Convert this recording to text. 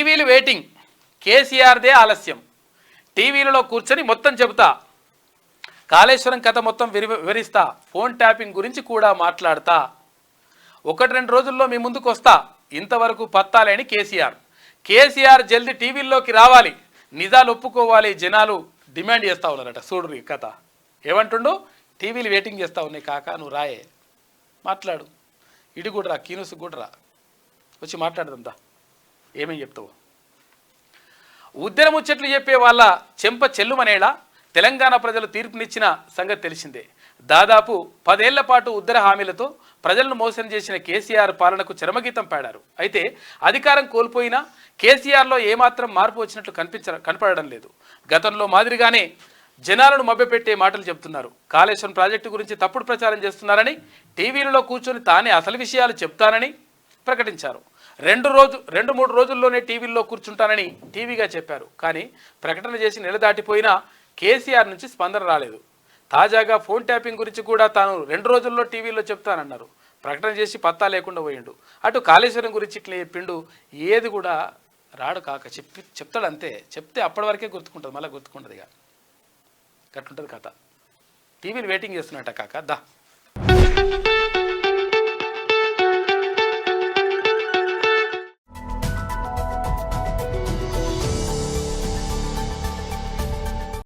టీవీలు వెయిటింగ్, కేసీఆర్దే ఆలస్యం. టీవీలలో కూర్చొని మొత్తం చెబుతా, కాళేశ్వరం కథ మొత్తం వివరిస్తా, ఫోన్ ట్యాపింగ్ గురించి కూడా మాట్లాడతా, 1-2 రోజుల్లో మీ ముందుకు వస్తా, ఇంతవరకు పత్తాలేని కేసీఆర్ జల్దీ టీవీల్లోకి రావాలి, నిజాలు ఒప్పుకోవాలి, జనాలు డిమాండ్ చేస్తూ ఉన్నారట. చూడు ఈ కథ ఏమంటుండో, టీవీలు వెయిటింగ్ చేస్తూ ఉన్నాయి కాక, నువ్వు రాయే మాట్లాడు, ఇటు కూడా రా, కీనుసు కూడా రా, వచ్చి మాట్లాడదంతా, ఏమేం చెప్తావు. ఉద్దెన ముచ్చట్లు చెప్పే వాళ్ళ చెంప చెల్లుమనేలా తెలంగాణ ప్రజలు తీర్పునిచ్చిన సంగతి తెలిసిందే. దాదాపు 10 ఏళ్ల పాటు ఉద్దర హామీలతో ప్రజలను మోసం చేసిన కేసీఆర్ పాలనకు చరమగీతం పాడారు. అయితే అధికారం కోల్పోయినా కేసీఆర్లో ఏమాత్రం మార్పు వచ్చినట్లు కనపడడం లేదు. గతంలో మాదిరిగానే జనాలను మభ్యపెట్టే మాటలు చెప్తున్నారు. కాళేశ్వరం ప్రాజెక్టు గురించి తప్పుడు ప్రచారం చేస్తున్నారని, టీవీలలో కూర్చొని తానే అసలు విషయాలు చెప్తానని ప్రకటించారు. 2-3 రోజుల్లోనే టీవీల్లో కూర్చుంటానని టీవీగా చెప్పారు. కానీ ప్రకటన చేసి నెల దాటిపోయినా కేసీఆర్ నుంచి స్పందన రాలేదు. తాజాగా ఫోన్ ట్యాపింగ్ గురించి కూడా తాను 2 రోజుల్లో టీవీలో చెప్తానన్నారు. ప్రకటన చేసి పత్తా లేకుండా పోయిండు. అటు కాళేశ్వరం గురించి ఇట్లా చెప్పిండు, ఏది కూడా రాడు కాక, చెప్తాడు అంతే. చెప్తే అప్పటి వరకే గుర్తుకుంటుంది, మళ్ళీ గుర్తుకుంటుంది. ఇక గట్టుంటుంది కథ. టీవీలు వెయిటింగ్ చేస్తున్నట్ట కాక. దా